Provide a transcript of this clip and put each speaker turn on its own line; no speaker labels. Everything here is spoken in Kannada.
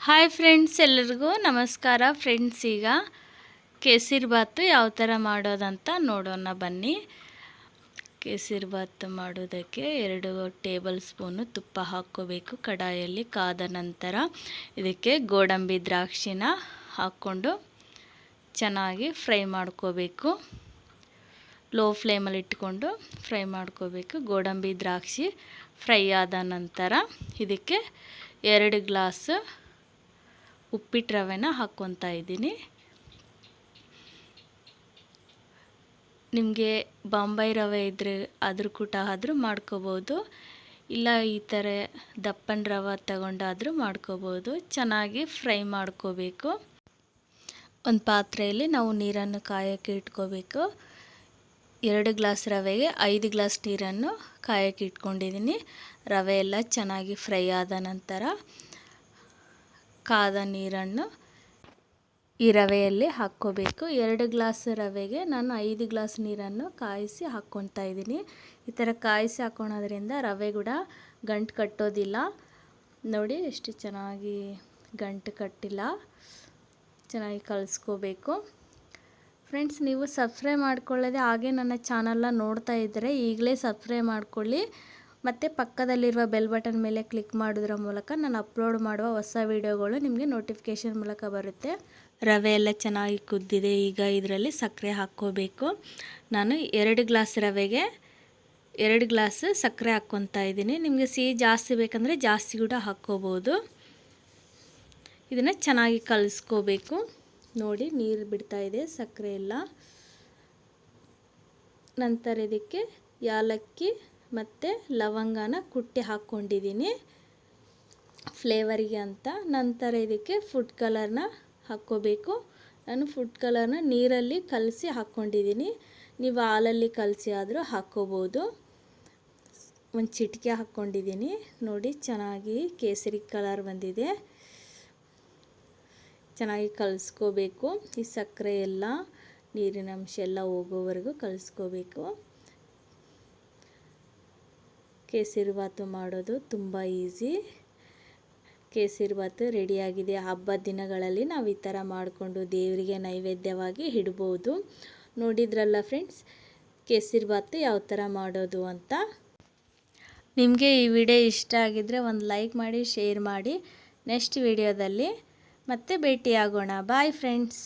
ಹಾಯ್ ಫ್ರೆಂಡ್ಸ್, ಎಲ್ಲರಿಗೂ ನಮಸ್ಕಾರ. ಫ್ರೆಂಡ್ಸ್, ಈಗ ಕೇಸರಿಬಾತು ಯಾವ ಥರ ಮಾಡೋದಂತ ನೋಡೋಣ ಬನ್ನಿ. ಕೇಸರಿಬಾತು ಮಾಡೋದಕ್ಕೆ 2 ಟೇಬಲ್ ಸ್ಪೂನು ತುಪ್ಪ ಹಾಕ್ಕೋಬೇಕು ಕಡಾಯಲ್ಲಿ. ಕಾದ ನಂತರ ಇದಕ್ಕೆ ಗೋಡಂಬಿ ದ್ರಾಕ್ಷಿನ ಹಾಕ್ಕೊಂಡು ಚೆನ್ನಾಗಿ ಫ್ರೈ ಮಾಡ್ಕೋಬೇಕು. ಲೋ ಫ್ಲೇಮಲ್ಲಿ ಇಟ್ಕೊಂಡು ಫ್ರೈ ಮಾಡ್ಕೋಬೇಕು. ಗೋಡಂಬಿ ದ್ರಾಕ್ಷಿ ಫ್ರೈ ಆದ ನಂತರ ಇದಕ್ಕೆ 2 ಗ್ಲಾಸ್ ಉಪ್ಪಿಟ್ಟು ರವೆನ ಹಾಕ್ಕೊತಾ ಇದ್ದೀನಿ. ನಿಮಗೆ ಬಾಂಬೈ ರವೆ ಇದ್ದರೆ ಅದ್ರ ಕೂಟ ಆದರೂ ಮಾಡ್ಕೋಬೋದು, ಇಲ್ಲ ಈ ಥರ ದಪ್ಪನ ರವೆ ತಗೊಂಡಾದರೂ ಮಾಡ್ಕೋಬೋದು. ಚೆನ್ನಾಗಿ ಫ್ರೈ ಮಾಡ್ಕೋಬೇಕು. ಒಂದು ಪಾತ್ರೆಯಲ್ಲಿ ನಾವು ನೀರನ್ನು ಕಾಯೋಕ್ಕೆ ಇಟ್ಕೋಬೇಕು. 2 ಗ್ಲಾಸ್ ರವೆಗೆ 5 ಗ್ಲಾಸ್ ನೀರನ್ನು ಕಾಯೋಕ್ಕೆ ಇಟ್ಕೊಂಡಿದ್ದೀನಿ. ರವೆ ಎಲ್ಲ ಚೆನ್ನಾಗಿ ಫ್ರೈ ಆದ ನಂತರ ಕಾದ ನೀರನ್ನು ಈ ರವೆಯಲ್ಲಿ ಹಾಕ್ಕೋಬೇಕು. 2 ಗ್ಲಾಸ್ ರವೆಗೆ ನಾನು 5 ಗ್ಲಾಸ್ ನೀರನ್ನು ಕಾಯಿಸಿ ಹಾಕ್ಕೊತಾ ಇದ್ದೀನಿ. ಈ ಥರ ಕಾಯಿಸಿ ಹಾಕ್ಕೊಳೋದ್ರಿಂದ ರವೆ ಕೂಡ ಗಂಟು ಕಟ್ಟೋದಿಲ್ಲ. ನೋಡಿ ಎಷ್ಟು ಚೆನ್ನಾಗಿ ಗಂಟು ಕಟ್ಟಿಲ್ಲ. ಚೆನ್ನಾಗಿ ಕಲಿಸ್ಕೋಬೇಕು. ಫ್ರೆಂಡ್ಸ್, ನೀವು ಸಬ್ಸ್ಕ್ರೈಬ್ ಮಾಡ್ಕೊಳ್ಳೋದೆ ಹಾಗೆ ನನ್ನ ಚಾನಲ್ನ ನೋಡ್ತಾ ಇದ್ದರೆ ಈಗಲೇ ಸಬ್ಸ್ಕ್ರೈಬ್ ಮಾಡ್ಕೊಳ್ಳಿ. ಮತ್ತು ಪಕ್ಕದಲ್ಲಿರುವ ಬೆಲ್ ಬಟನ್ ಮೇಲೆ ಕ್ಲಿಕ್ ಮಾಡೋದ್ರ ಮೂಲಕ ನಾನು ಅಪ್ಲೋಡ್ ಮಾಡುವ ಹೊಸ ವೀಡಿಯೋಗಳು ನಿಮಗೆ ನೋಟಿಫಿಕೇಷನ್ ಮೂಲಕ ಬರುತ್ತೆ. ರವೆ ಎಲ್ಲ ಚೆನ್ನಾಗಿ ಕುದ್ದಿದೆ. ಈಗ ಇದರಲ್ಲಿ ಸಕ್ಕರೆ ಹಾಕ್ಕೋಬೇಕು. ನಾನು 2 ಗ್ಲಾಸ್ ರವೆಗೆ 2 ಗ್ಲಾಸ್ ಸಕ್ಕರೆ ಹಾಕ್ಕೊತಾ ಇದ್ದೀನಿ. ನಿಮಗೆ ಸಿಹಿ ಜಾಸ್ತಿ ಬೇಕಂದರೆ ಜಾಸ್ತಿ ಕೂಡ ಹಾಕ್ಕೋಬೋದು. ಇದನ್ನು ಚೆನ್ನಾಗಿ ಕಲಿಸ್ಕೋಬೇಕು. ನೋಡಿ, ನೀರು ಬಿಡ್ತಾ ಇದೆ ಸಕ್ಕರೆ ಎಲ್ಲ. ನಂತರ ಇದಕ್ಕೆ ಯಾಲಕ್ಕಿ ಮತ್ತು ಲವಂಗನ ಕುಟ್ಟಿ ಹಾಕ್ಕೊಂಡಿದ್ದೀನಿ ಫ್ಲೇವರಿಗೆ ಅಂತ. ನಂತರ ಇದಕ್ಕೆ ಫುಡ್ ಕಲರ್ನ ಹಾಕ್ಕೋಬೇಕು. ನಾನು ಫುಡ್ ಕಲರ್ನ ನೀರಲ್ಲಿ ಕಲಸಿ ಹಾಕ್ಕೊಂಡಿದ್ದೀನಿ. ನೀವು ಹಾಲಲ್ಲಿ ಕಲಸಿ ಆದರೂ ಹಾಕ್ಕೋಬೋದು. ಒಂದು ಚಿಟಿಕೆ ಹಾಕ್ಕೊಂಡಿದ್ದೀನಿ. ನೋಡಿ, ಚೆನ್ನಾಗಿ ಕೇಸರಿ ಕಲರ್ ಬಂದಿದೆ. ಚೆನ್ನಾಗಿ ಕಲಿಸ್ಕೋಬೇಕು. ಈ ಸಕ್ಕರೆ ಎಲ್ಲ ನೀರಿನ ಅಂಶ ಎಲ್ಲ ಹೋಗೋವರೆಗೂ ಕಲಿಸ್ಕೋಬೇಕು. ಕೇಸರಿಬಾತು ಮಾಡೋದು ತುಂಬ ಈಸಿ. ಕೇಸರಿಬಾತು ರೆಡಿಯಾಗಿದೆ. ಹಬ್ಬದ ದಿನಗಳಲ್ಲಿ ನಾವು ಈ ಥರ ಮಾಡಿಕೊಂಡು ದೇವರಿಗೆ ನೈವೇದ್ಯವಾಗಿ ಇಡ್ಬೋದು. ನೋಡಿದ್ರಲ್ಲ ಫ್ರೆಂಡ್ಸ್, ಕೇಸರಿಬಾತು ಯಾವ ಥರ ಮಾಡೋದು ಅಂತ. ನಿಮಗೆ ಈ ವಿಡಿಯೋ ಇಷ್ಟ ಆಗಿದ್ದರೆ ಒಂದು ಲೈಕ್ ಮಾಡಿ, ಶೇರ್ ಮಾಡಿ. ನೆಕ್ಸ್ಟ್ ವಿಡಿಯೋದಲ್ಲಿ ಮತ್ತೆ ಭೇಟಿಯಾಗೋಣ. Bye friends.